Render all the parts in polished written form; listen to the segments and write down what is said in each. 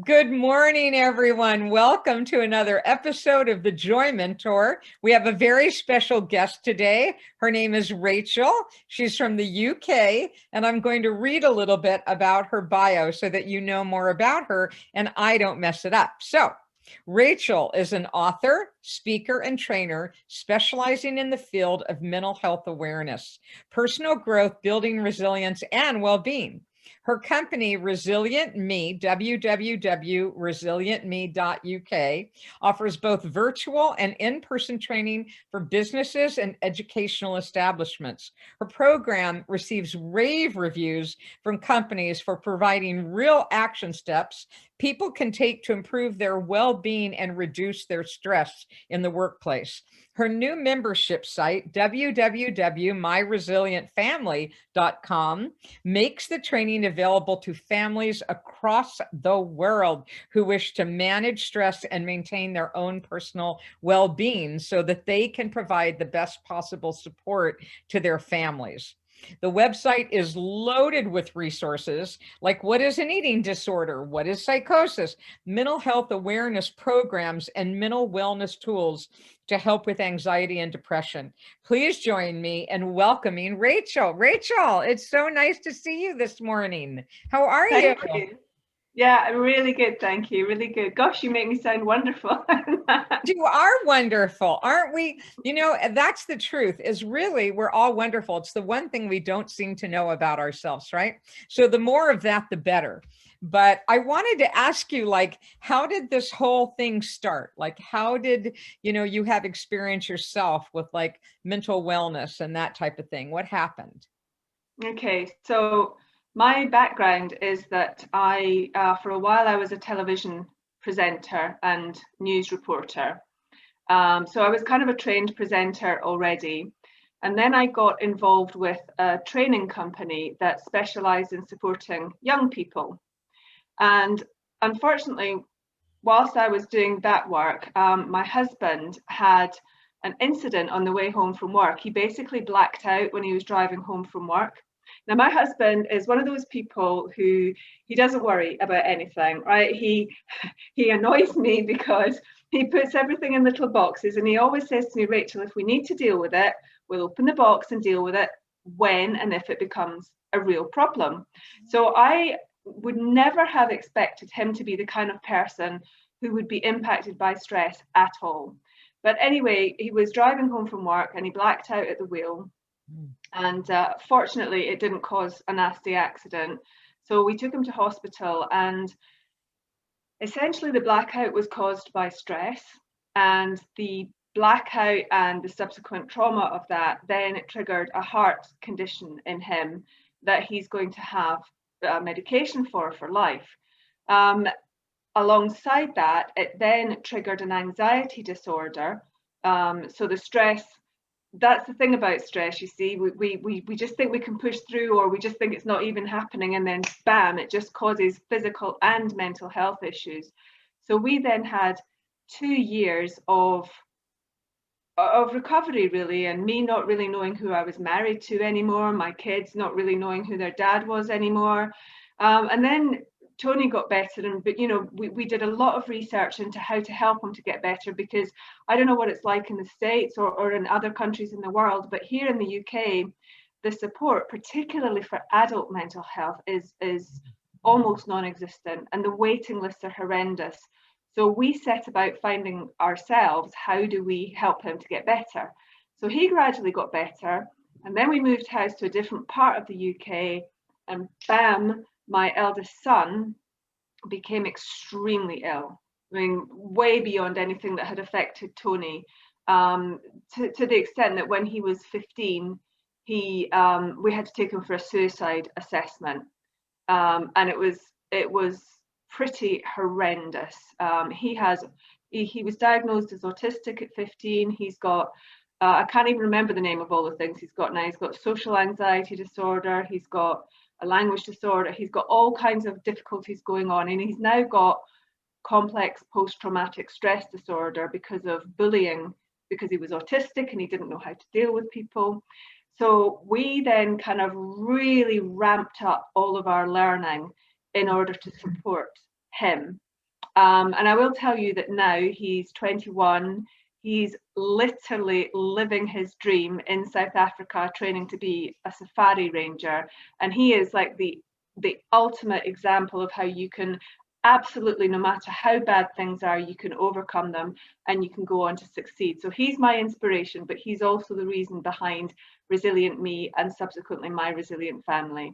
Good morning, everyone. Welcome to another episode of the Joy Mentor. We have a very special guest today. Her name is Rachel. She's from the UK, and I'm going to read a little bit about her bio so that you know more about her and I don't mess it up. So, Rachel is an author, speaker, and trainer specializing in the field of mental health awareness, personal growth, building resilience, and well-being. Her company, Resilient Me, www.resilientme.uk, offers both virtual and in-person training for businesses and educational establishments. Her program receives rave reviews from companies for providing real action steps people can take to improve their well-being and reduce their stress in the workplace. Her new membership site, www.myresilientfamily.com, makes the training available to families across the world who wish to manage stress and maintain their own personal well-being so that they can provide the best possible support to their families. The website is loaded with resources like what is an eating disorder, what is psychosis, mental health awareness programs, and mental wellness tools to help with anxiety and depression. Please join me in welcoming Rachel. Rachel, it's so nice to see you this morning. How are you? Thank you. Yeah, I'm really good. Thank you. Really good. Gosh, you make me sound wonderful. You are wonderful, aren't we? You know, that's the truth, is really we're all wonderful. It's the one thing we don't seem to know about ourselves, right? So the more of that, the better. But I wanted to ask you, like, how did this whole thing start? Like, how did, you have experience yourself with like mental wellness and that type of thing? What happened? Okay, so my background is that for a while, I was a television presenter and news reporter. So I was kind of a trained presenter already. And then I got involved with a training company that specialized in supporting young people. And unfortunately, whilst I was doing that work, my husband had an incident on the way home from work. He basically blacked out when he was driving home from work. Now, my husband is one of those people who he doesn't worry about anything, right? He annoys me because he puts everything in little boxes, and he always says to me, Rachel, if we need to deal with it, we'll open the box and deal with it when and if it becomes a real problem. So I would never have expected him to be the kind of person who would be impacted by stress at all. But anyway, he was driving home from work and he blacked out at the wheel. And fortunately, it didn't cause a nasty accident. So we took him to hospital, and essentially the blackout was caused by stress, and the blackout and the subsequent trauma of that then triggered a heart condition in him that he's going to have medication for life. Alongside that, it then triggered an anxiety disorder. So the stress, that's the thing about stress, you see, we just think we can push through, or we just think it's not even happening, and then bam, it just causes physical and mental health issues. So we then had 2 years of recovery, really, and me not really knowing who I was married to anymore, my kids not really knowing who their dad was anymore. And then Tony got better, but we did a lot of research into how to help him to get better, because I don't know what it's like in the States or in other countries in the world, but here in the UK, the support, particularly for adult mental health, is almost non-existent, and the waiting lists are horrendous. So we set about finding ourselves, how do we help him to get better? So he gradually got better, and then we moved house to a different part of the UK, and bam, my eldest son became extremely ill. I mean, way beyond anything that had affected Tony, to the extent that when he was 15, we had to take him for a suicide assessment, and it was pretty horrendous. He was diagnosed as autistic at 15. He's got I can't even remember the name of all the things he's got now. He's got social anxiety disorder, he's got a language disorder, he's got all kinds of difficulties going on, and he's now got complex post-traumatic stress disorder because of bullying, because he was autistic and he didn't know how to deal with people. So we then kind of really ramped up all of our learning in order to support him And I will tell you that now he's 21. He's literally living his dream in South Africa, training to be a safari ranger. And he is like the ultimate example of how you can absolutely, no matter how bad things are, you can overcome them and you can go on to succeed. So he's my inspiration, but he's also the reason behind Resilient Me and subsequently my Resilient Family.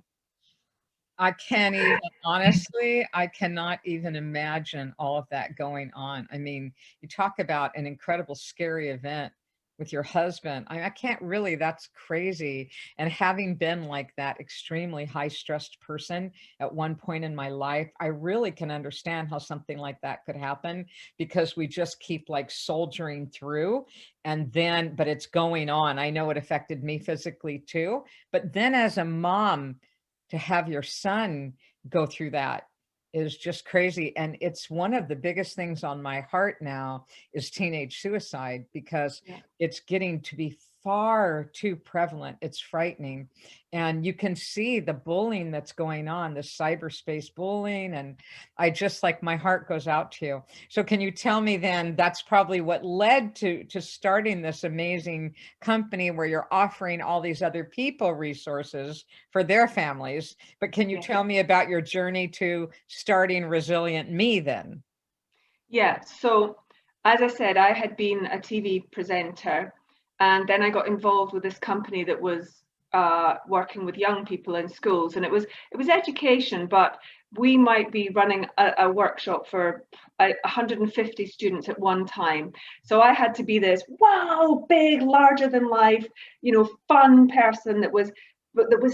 I can't even, honestly, I cannot even imagine all of that going on. I mean, you talk about an incredible, scary event with your husband. I can't really, that's crazy. And having been like that extremely high stressed person at one point in my life, I really can understand how something like that could happen, because we just keep like soldiering through. And then, but it's going on. I know it affected me physically too. But then as a mom, to have your son go through that is just crazy. And it's one of the biggest things on my heart now is teenage suicide, because it's getting to be far too prevalent. It's frightening. And you can see the bullying that's going on, the cyberspace bullying. And I just, like, my heart goes out to you. So can you tell me then, that's probably what led to starting this amazing company where you're offering all these other people resources for their families. But can you tell me about your journey to starting Resilient Me then? Yeah, so as I said, I had been a TV presenter, and then I got involved with this company that was working with young people in schools, and it was education, but we might be running a workshop for 150 students at one time. So I had to be this wow, big, larger than life, fun person that was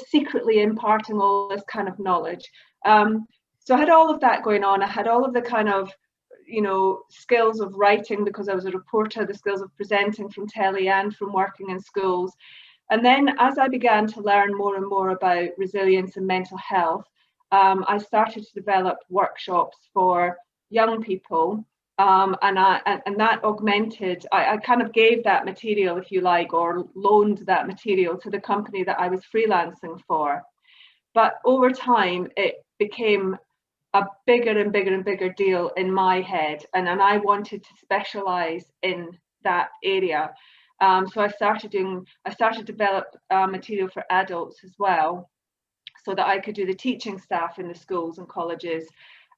secretly imparting all this kind of knowledge. So I had all of that going on. I had all of the kind of skills of writing, because I was a reporter, the skills of presenting from telly and from working in schools. And then as I began to learn more and more about resilience and mental health, I started to develop workshops for young people. And that augmented, I kind of gave that material, if you like, or loaned that material to the company that I was freelancing for. But over time, it became a bigger and bigger and bigger deal in my head, and I wanted to specialize in that area. So I started to develop material for adults as well, so that I could do the teaching staff in the schools and colleges.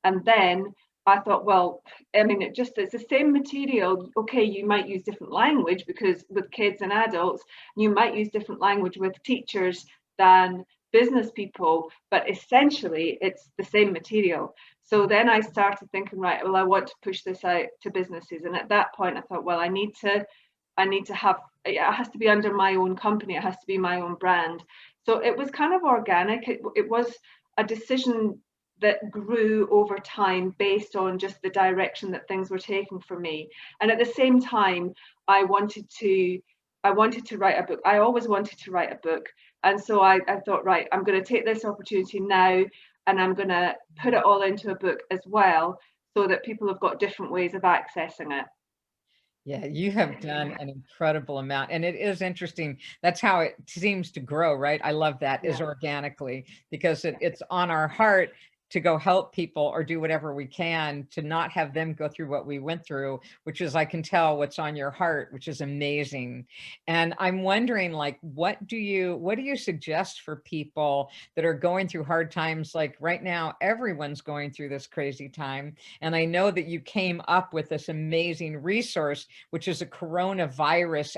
And then I thought, well, I mean, it's the same material. Okay, you might use different language, because with kids and adults, you might use different language with teachers than business people, but essentially it's the same material. So then I started thinking, right, well, I want to push this out to businesses. And at that point I thought, well, I need to have, it has to be under my own company, it has to be my own brand. So it was kind of organic. It was a decision that grew over time based on just the direction that things were taking for me. And at the same time, I wanted to write a book. I always wanted to write a book. And so I thought, right, I'm going to take this opportunity now, and I'm going to put it all into a book as well, so that people have got different ways of accessing it. Yeah, you have done an incredible amount. And it is interesting. That's how it seems to grow, right? I love that, is organically, because it's on our heart to go help people or do whatever we can to not have them go through what we went through, which is, I can tell what's on your heart, which is amazing. And I'm wondering, like, what do you suggest for people that are going through hard times? Like right now, everyone's going through this crazy time. And I know that you came up with this amazing resource, which is a coronavirus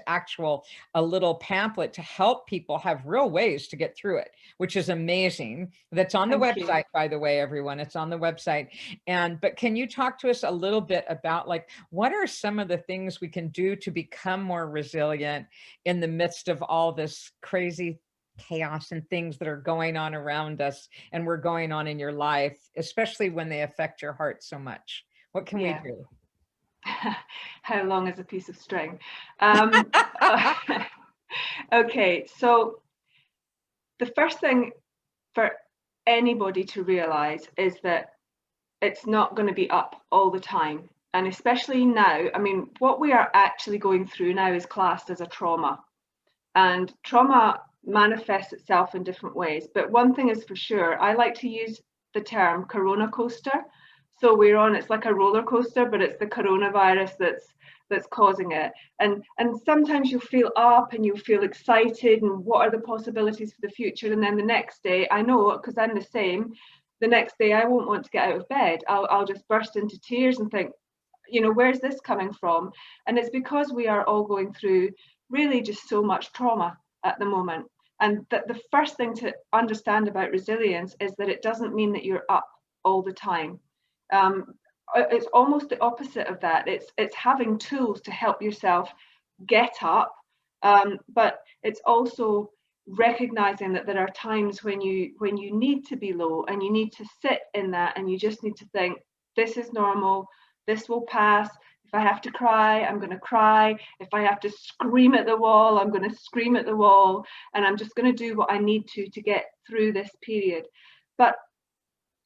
a little pamphlet to help people have real ways to get through it, which is amazing. That's on the website, by the way, everyone. It's on the website. But can you talk to us a little bit about, like, what are some of the things we can do to become more resilient in the midst of all this crazy chaos and things that are going on around us and were going on in your life, especially when they affect your heart so much? What can we do? How long is a piece of string? Okay, so the first thing for anybody to realize is that it's not going to be up all the time. And especially now, I mean, what we are actually going through now is classed as a trauma. And trauma manifests itself in different ways. But one thing is for sure, I like to use the term corona coaster. So we're on, it's like a roller coaster, but it's the coronavirus that's causing it. And sometimes you'll feel up and you'll feel excited and what are the possibilities for the future. And then the next day, I know because I'm the same, the next day I won't want to get out of bed. I'll just burst into tears and think, you know, where's this coming from? And it's because we are all going through really just so much trauma at the moment. And that the first thing to understand about resilience is that it doesn't mean that you're up all the time. It's almost the opposite of that. It's having tools to help yourself get up, but it's also recognizing that there are times when you need to be low and you need to sit in that, and you just need to think, this is normal, this will pass. If I have to cry, I'm going to cry. If I have to scream at the wall, I'm going to scream at the wall, and I'm just going to do what I need to get through this period. But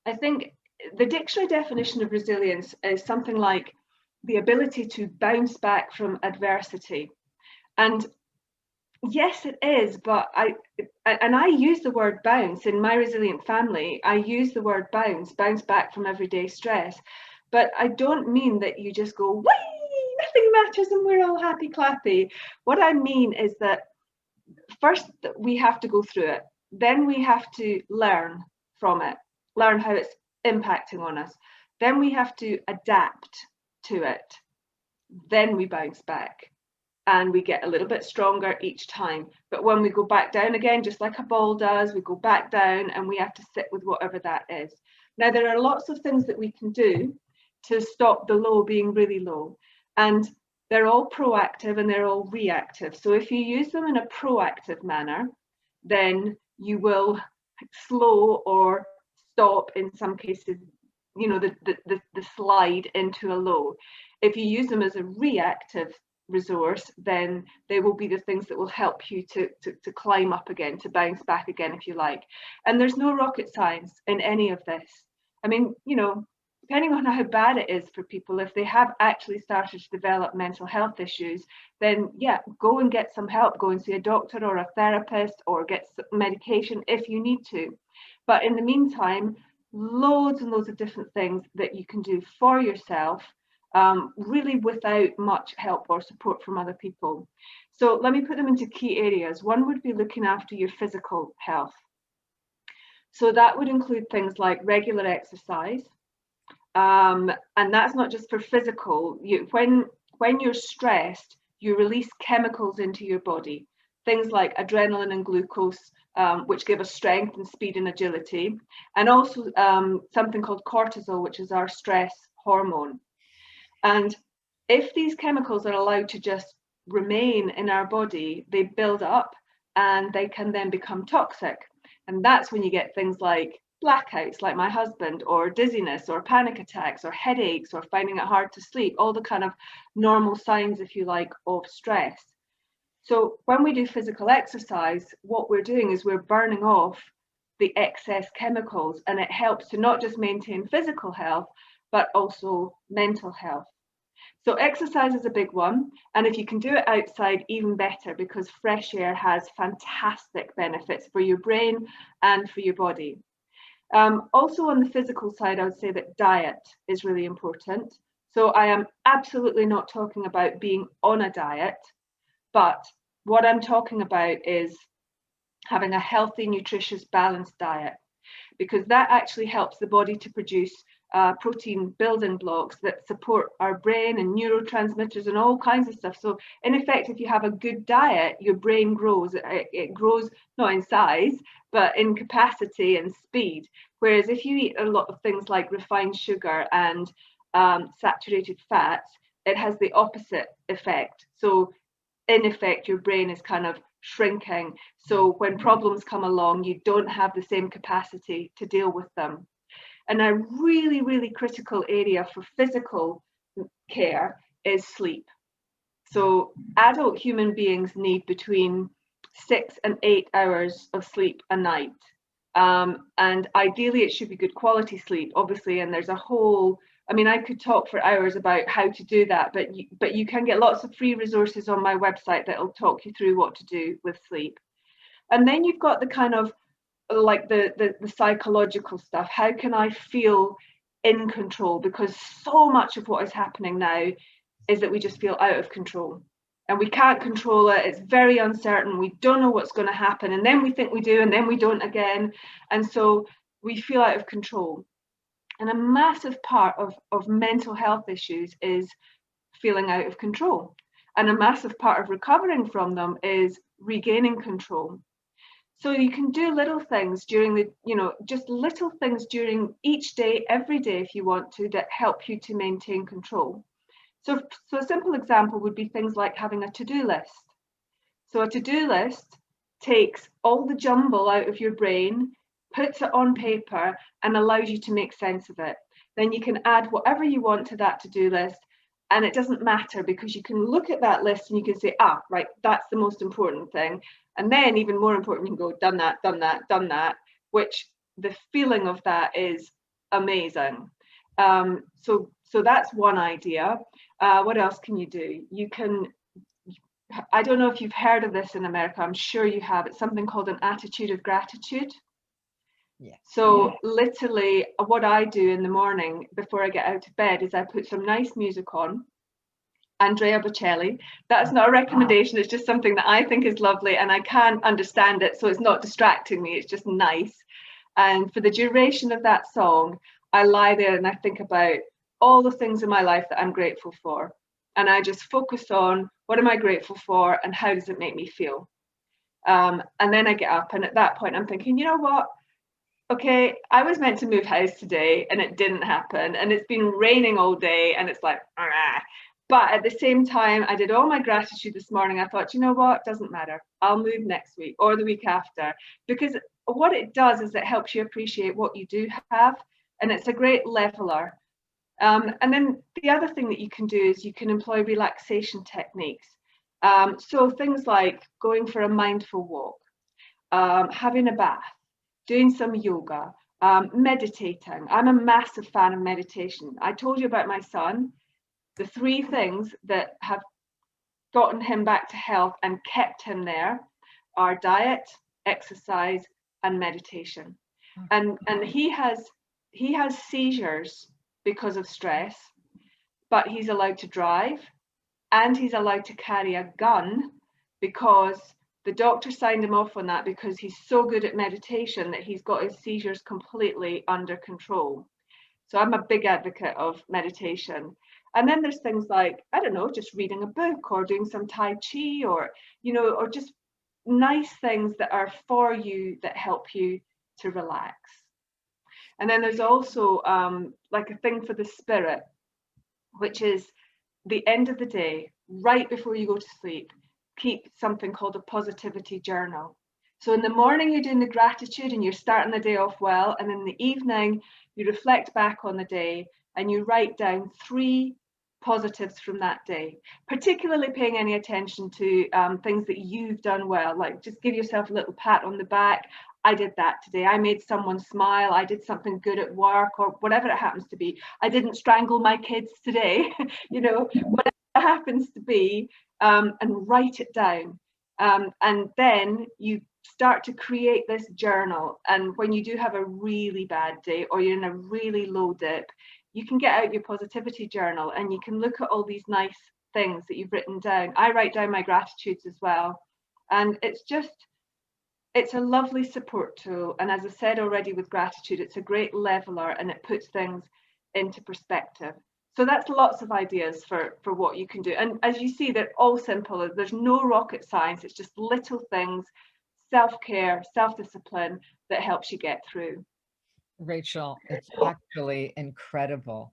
I think the dictionary definition of resilience is something like the ability to bounce back from adversity. And yes, it is, but I use the word bounce in my resilient family. I use the word bounce back from everyday stress. But I don't mean that you just go, whee, nothing matters and we're all happy clappy. What I mean is that first we have to go through it. Then we have to learn from it, learn how it's impacting on us. Then we have to adapt to it. Then we bounce back and we get a little bit stronger each time. But when we go back down again, just like a ball does, we go back down and we have to sit with whatever that is. Now, there are lots of things that we can do to stop the low being really low. And they're all proactive and they're all reactive. So if you use them in a proactive manner, then you will slow or stop, in some cases, you know, the slide into a low. If you use them as a reactive resource, then they will be the things that will help you to climb up again, to bounce back again, if you like. And there's no rocket science in any of this. I mean, you know, depending on how bad it is for people, if they have actually started to develop mental health issues, then yeah, go and get some help. Go and see a doctor or a therapist or get some medication if you need to. But in the meantime, loads and loads of different things that you can do for yourself, really without much help or support from other people. So let me put them into key areas. One would be looking after your physical health. So that would include things like regular exercise. And that's not just for physical. When you're stressed, you release chemicals into your body, things like adrenaline and glucose, which give us strength and speed and agility, and also something called cortisol, which is our stress hormone. And if these chemicals are allowed to just remain in our body, they build up and they can then become toxic. And that's when you get things like blackouts, like my husband, or dizziness, or panic attacks, or headaches, or finding it hard to sleep, all the kind of normal signs, if you like, of stress. So when we do physical exercise, what we're doing is we're burning off the excess chemicals, and it helps to not just maintain physical health, but also mental health. So exercise is a big one, and if you can do it outside, even better, because fresh air has fantastic benefits for your brain and for your body. Also on the physical side, I would say that diet is really important. So I am absolutely not talking about being on a diet, but what I'm talking about is having a healthy, nutritious, balanced diet, because that actually helps the body to produce protein building blocks that support our brain and neurotransmitters and all kinds of stuff. So in effect, if you have a good diet, your brain grows. It grows not in size, but in capacity and speed. Whereas if you eat a lot of things like refined sugar and saturated fats, it has the opposite effect. So in effect, your brain is kind of shrinking. So when problems come along, you don't have the same capacity to deal with them. And a really, really critical area for physical care is sleep. So adult human beings need between 6 and 8 hours of sleep a night. And ideally it should be good quality sleep, obviously, and there's a whole, I mean, I could talk for hours about how to do that, but you can get lots of free resources on my website that'll talk you through what to do with sleep. And then you've got the kind of like the psychological stuff. How can I feel in control, because so much of what is happening now is that we just feel out of control and we can't control it. It's very uncertain. We don't know what's going to happen. And then we think we do, and then we don't again. And so we feel out of control. And a massive part of mental health issues is feeling out of control. And a massive part of recovering from them is regaining control. So you can do little things during the, just little things during each day, every day, if you want to, that help you to maintain control. So a simple example would be things like having a to-do list. So a to-do list takes all the jumble out of your brain, puts it on paper, and allows you to make sense of it. Then you can add whatever you want to that to-do list, and it doesn't matter, because you can look at that list and you can say, right, that's the most important thing. And then even more important, you can go, done that, done that, done that, which the feeling of that is amazing. So that's one idea. What else can you do? You can, I don't know if you've heard of this in America, I'm sure you have. It's something called an attitude of gratitude. Yeah. So literally what I do in the morning before I get out of bed is I put some nice music on. Andrea Bocelli. That's not a recommendation. It's just something that I think is lovely, and I can't understand it, so it's not distracting me. It's just nice. And for the duration of that song, I lie there and I think about all the things in my life that I'm grateful for. And I just focus on what am I grateful for and how does it make me feel? And then I get up, and at that point I'm thinking, you know what? Okay, I was meant to move house today and it didn't happen. And it's been raining all day and it's like, ah. But at the same time, I did all my gratitude this morning. I thought, you know what? Doesn't matter. I'll move next week or the week after. Because what it does is it helps you appreciate what you do have. And it's a great leveler. And then the other thing that you can do is you can employ relaxation techniques. So things like going for a mindful walk, having a bath, doing some yoga, meditating. I'm a massive fan of meditation. I told you about my son. The 3 things that have gotten him back to health and kept him there are diet, exercise, and meditation. And he has seizures because of stress, but he's allowed to drive and he's allowed to carry a gun because the doctor signed him off on that, because he's so good at meditation that he's got his seizures completely under control. So I'm a big advocate of meditation. And then there's things like, I don't know, just reading a book or doing some Tai Chi, or, or just nice things that are for you that help you to relax. And then there's also like a thing for the spirit, which is the end of the day, right before you go to sleep, keep something called a positivity journal. So in the morning, you're doing the gratitude and you're starting the day off well. And in the evening, you reflect back on the day and you write down 3 positives from that day, particularly paying any attention to things that you've done well. Like, just give yourself a little pat on the back. I did that today. I made someone smile. I did something good at work, or whatever it happens to be. I didn't strangle my kids today, whatever it happens to be, and write it down. And then you start to create this journal. And when you do have a really bad day or you're in a really low dip, you can get out your positivity journal and you can look at all these nice things that you've written down. I write down my gratitudes as well. And it's a lovely support tool. And as I said already with gratitude, it's a great leveler and it puts things into perspective. So that's lots of ideas for what you can do. And as you see, they're all simple. There's no rocket science. It's just little things, self-care, self-discipline that helps you get through. Rachel, it's actually incredible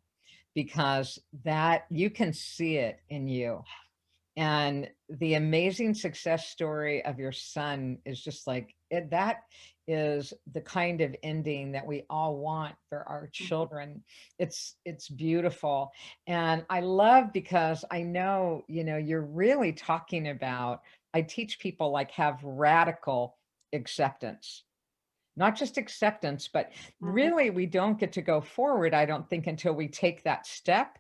because that you can see it in you. And the amazing success story of your son is just like it, that is the kind of ending that we all want for our children. It's beautiful. And I love, because I know, you're really talking about, I teach people like have radical acceptance. Not just acceptance, but really we don't get to go forward, I don't think, until we take that step.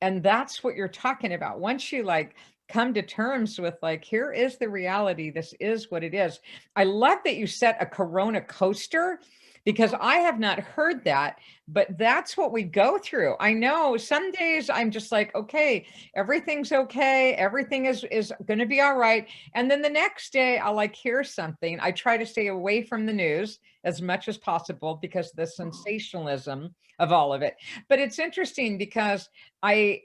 And that's what you're talking about. Once you like come to terms with like, here is the reality, this is what it is. I love that you set a Corona coaster, because I have not heard that. but that's what we go through. I know some days I'm just like, okay, everything's okay, everything is going to be all right, and then the next day I'll like hear something. I try to stay away from the news as much as possible because the sensationalism of all of it. But it's interesting because I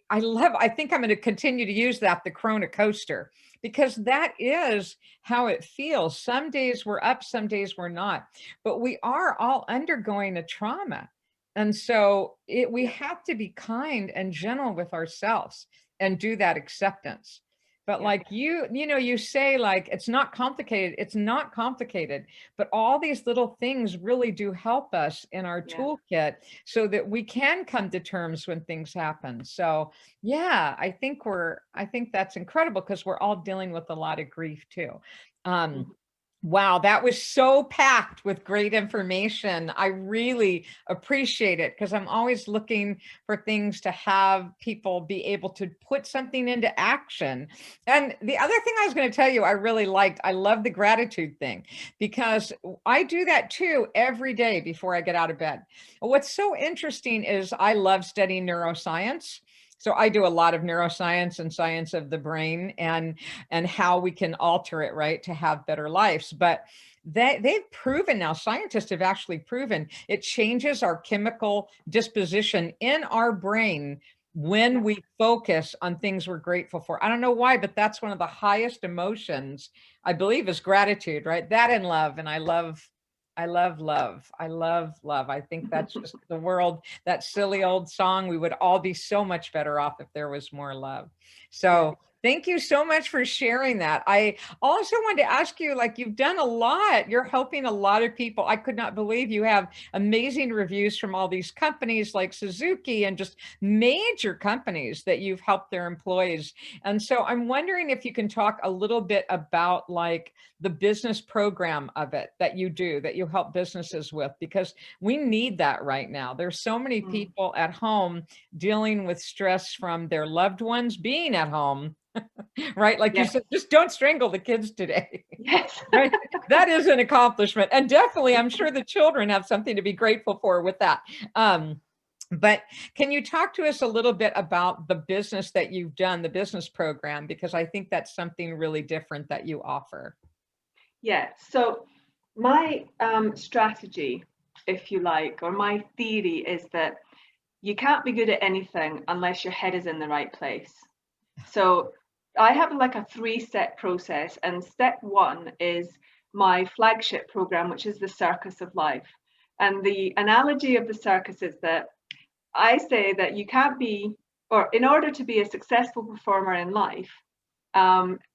think I'm going to continue to use that, the Corona coaster, because that is how it feels. Some days we're up, some days we're not, but we are all undergoing a trauma. And so we have to be kind and gentle with ourselves and do that acceptance. But like you say, like, it's not complicated. It's not complicated, but all these little things really do help us in our toolkit so that we can come to terms when things happen. So yeah, I think that's incredible because we're all dealing with a lot of grief too. Wow, that was so packed with great information. I really appreciate it because I'm always looking for things to have people be able to put something into action. And the other thing I was going to tell you, I really liked, I love the gratitude thing because I do that too every day before I get out of bed. What's so interesting is I love studying neuroscience. So I do a lot of neuroscience and science of the brain and how we can alter it, right, to have better lives. But they've proven now, scientists have actually proven it changes our chemical disposition in our brain when we focus on things we're grateful for. I don't know why, but that's one of the highest emotions, I believe, is gratitude, right? That and love. And I love love. I love love. I think that's just the world, that silly old song. We would all be so much better off if there was more love. So thank you so much for sharing that. I also wanted to ask you, like, you've done a lot. You're helping a lot of people. I could not believe you have amazing reviews from all these companies like Suzuki and just major companies that you've helped their employees. And so I'm wondering if you can talk a little bit about like the business program of it that you do, that you help businesses with, because we need that right now. There's so many people at home dealing with stress from their loved ones being at home, right? Like you said, just don't strangle the kids today. Yes. Right? That is an accomplishment. And definitely, I'm sure the children have something to be grateful for with that. But can you talk to us a little bit about the business that you've done, the business program, because I think that's something really different that you offer. Yeah, so my strategy, if you like, or my theory is that you can't be good at anything unless your head is in the right place. So I have like a 3-step process, and step 1 is my flagship program, which is the Circus of Life. And the analogy of the circus is that I say that you can't be, or in order to be a successful performer in life,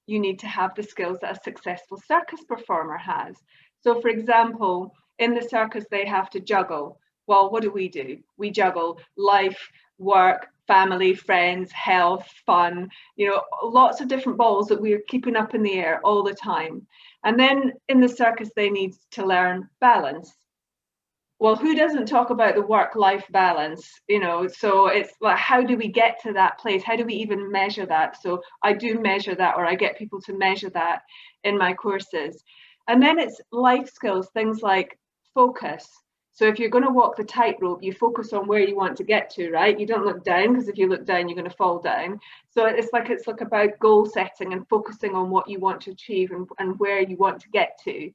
you need to have the skills that a successful circus performer has. So for example, in the circus, they have to juggle. Well, what do? We juggle life, work, family, friends, health, fun, lots of different balls that we're keeping up in the air all the time. And then in the circus, they need to learn balance. Well, who doesn't talk about the work-life balance? So it's like, how do we get to that place? How do we even measure that? So I do measure that, or I get people to measure that in my courses. And then it's life skills, things like focus. So if you're going to walk the tightrope, you focus on where you want to get to, right? You don't look down, because if you look down, you're going to fall down. So it's like about goal setting and focusing on what you want to achieve and where you want to get to.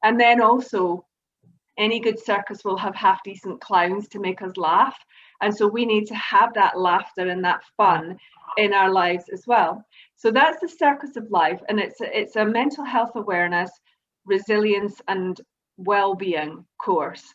And then also, any good circus will have half decent clowns to make us laugh. And so we need to have that laughter and that fun in our lives as well. So that's the Circus of Life. And it's a mental health awareness, resilience, and well-being course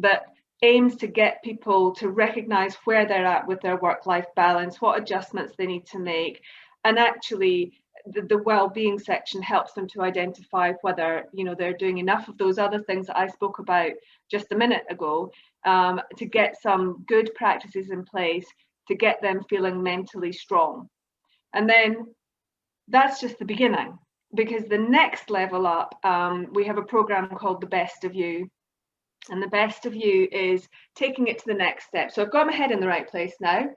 that aims to get people to recognize where they're at with their work-life balance, what adjustments they need to make, and actually the well-being section helps them to identify whether they're doing enough of those other things that I spoke about just a minute ago, to get some good practices in place to get them feeling mentally strong. And then that's just the beginning, because the next level up, we have a program called the Best of You. And the Best of You is taking it to the next step. So I've got my head in the right place now.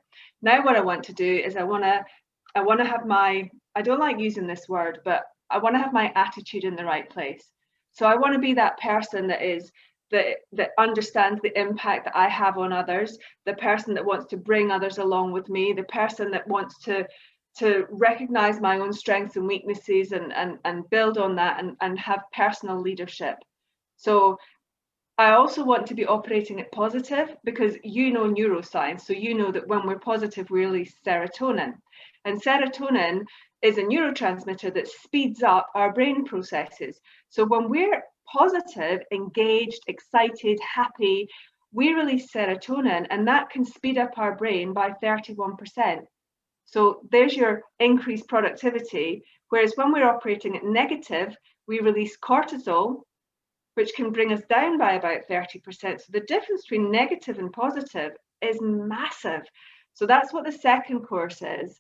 Now what I want to do is I want to have my, I don't like using this word, but I want to have my attitude in the right place. So I want to be that person that is that understands the impact that I have on others, the person that wants to bring others along with me, the person that wants to recognize my own strengths and weaknesses and build on that and have personal leadership. So I also want to be operating at positive, because you know neuroscience, so you know that when we're positive, we release serotonin. And serotonin is a neurotransmitter that speeds up our brain processes. So when we're positive, engaged, excited, happy, we release serotonin, and that can speed up our brain by 31%. So there's your increased productivity. Whereas when we're operating at negative, we release cortisol, which can bring us down by about 30%. So the difference between negative and positive is massive. So that's what the second course is.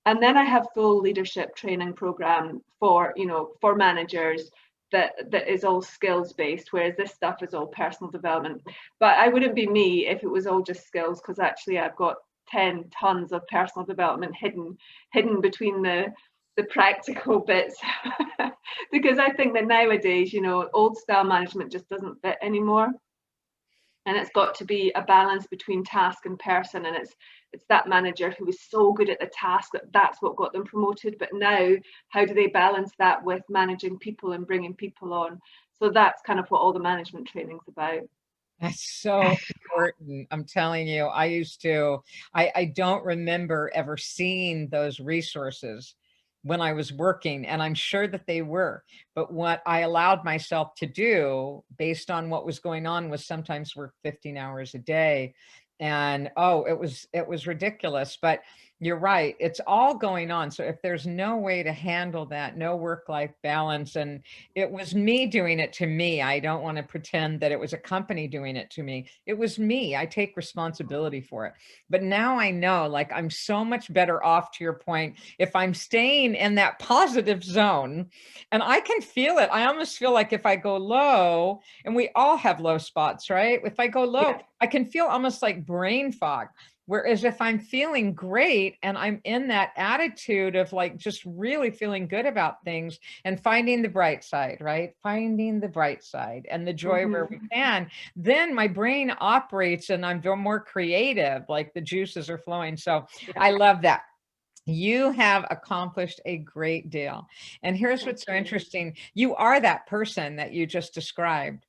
And then I have full leadership training program for, for managers that is all skills based, whereas this stuff is all personal development. But I wouldn't be me if it was all just skills, because actually I've got 10 tons of personal development hidden between the practical bits. Because I think that nowadays, old style management just doesn't fit anymore. And it's got to be a balance between task and person. And it's that manager who was so good at the task that's what got them promoted. But now, how do they balance that with managing people and bringing people on? So that's kind of what all the management training's about. That's so important. I'm telling you, I don't remember ever seeing those resources when I was working, and I'm sure that they were. But what I allowed myself to do based on what was going on was sometimes work 15 hours a day. And it was ridiculous. But you're right, it's all going on. So if there's no way to handle that, no work-life balance, and it was me doing it to me. I don't want to pretend that it was a company doing it to me. It was me. I take responsibility for it. But now I know, like, I'm so much better off, to your point, if I'm staying in that positive zone, and I can feel it. I almost feel like if I go low, and we all have low spots, right? If I go low, Yeah. I can feel almost like brain fog. Whereas if I'm feeling great and I'm in that attitude of like just really feeling good about things and finding the bright side, right? Finding the bright side and the joy where we can, then my brain operates and I'm more creative, like the juices are flowing. So I love that. You have accomplished a great deal. And here's what's so interesting. You are that person that you just described,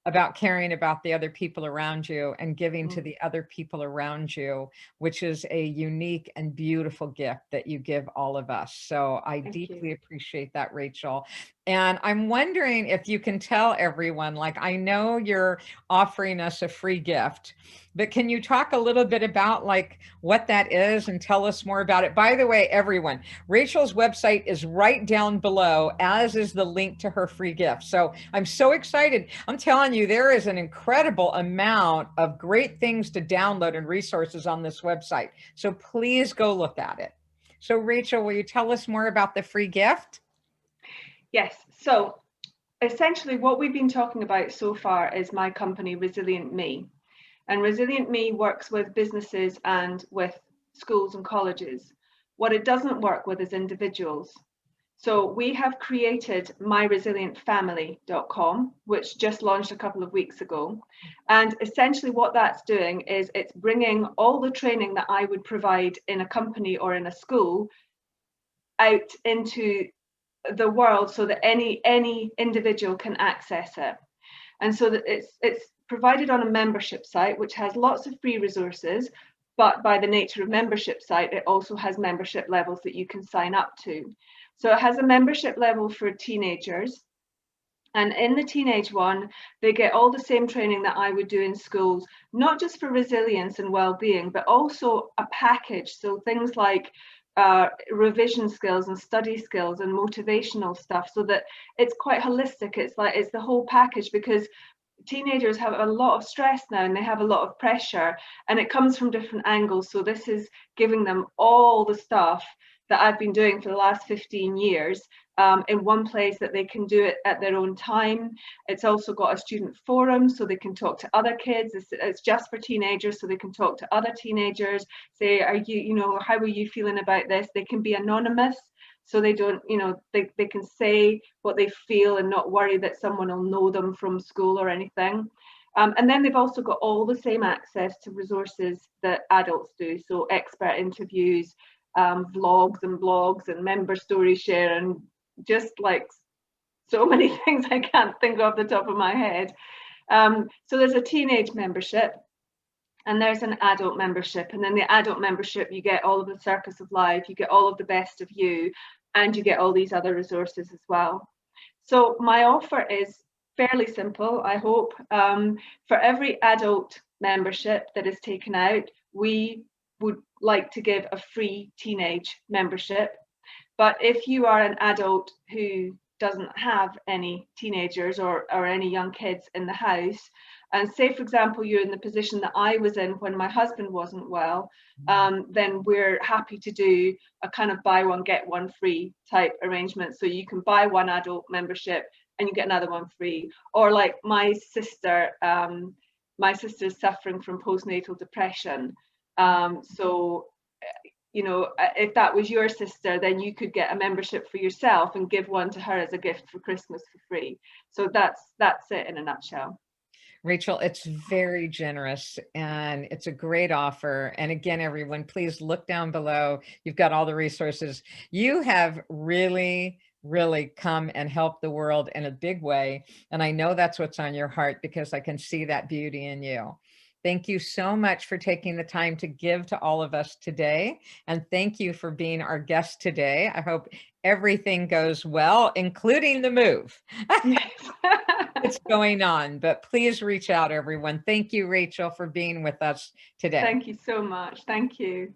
about caring about the other people around you and giving to the other people around you, which is a unique and beautiful gift that you give all of us. So I deeply appreciate that, Rachel. And I'm wondering if you can tell everyone, like, I know you're offering us a free gift, but can you talk a little bit about like what that is and tell us more about it? By the way, everyone, Rachel's website is right down below, as is the link to her free gift. So I'm so excited. I'm telling you, there is an incredible amount of great things to download and resources on this website. So please go look at it. So Rachel, will you tell us more about the free gift? Yes. So essentially what we've been talking about so far is my company, Resilient Me. And Resilient Me works with businesses and with schools and colleges. What it doesn't work with is individuals. So we have created myresilientfamily.com, which just launched a couple of weeks ago. And essentially what that's doing is it's bringing all the training that I would provide in a company or in a school out into the world so that any individual can access it. And so that it's provided on a membership site, which has lots of free resources, but by the nature of membership site, it also has membership levels that you can sign up to. So it has a membership level for teenagers. And in the teenage one, they get all the same training that I would do in schools, not just for resilience and well-being, but also a package. So things like revision skills and study skills and motivational stuff, so that it's quite holistic. It's the whole package, because teenagers have a lot of stress now and they have a lot of pressure, and it comes from different angles. So this is giving them all the stuff that I've been doing for the last 15 years in one place that they can do it at their own time. It's also got a student forum so they can talk to other kids. It's just for teenagers, so they can talk to other teenagers, say, how are you feeling about this? They can be anonymous, so they don't, they can say what they feel and not worry that someone will know them from school or anything. And then they've also got all the same access to resources that adults do. So expert interviews, vlogs and blogs and member story share, and just like so many things I can't think off the top of my head. So there's a teenage membership, and there's an adult membership. And then the adult membership, you get all of the Circus of Life, you get all of the best of you, and you get all these other resources as well. So my offer is fairly simple, I hope. For every adult membership that is taken out, we would like to give a free teenage membership. But if you are an adult who doesn't have any teenagers or any young kids in the house, and say, for example, you're in the position that I was in when my husband wasn't well, then we're happy to do a kind of buy one, get one free type arrangement. So you can buy one adult membership and you get another one free. Or like my sister's suffering from postnatal depression. So, you know, if that was your sister, then you could get a membership for yourself and give one to her as a gift for Christmas for free. So that's it in a nutshell. Rachel, it's very generous and it's a great offer. And again, everyone, please look down below. You've got all the resources. You have really come and helped the world in a big way. And I know that's what's on your heart because I can see that beauty in you. Thank you so much for taking the time to give to all of us today. And thank you for being our guest today. I hope everything goes well, including the move. It's going on, but please reach out, everyone. Thank you, Rachel, for being with us today. Thank you so much. Thank you.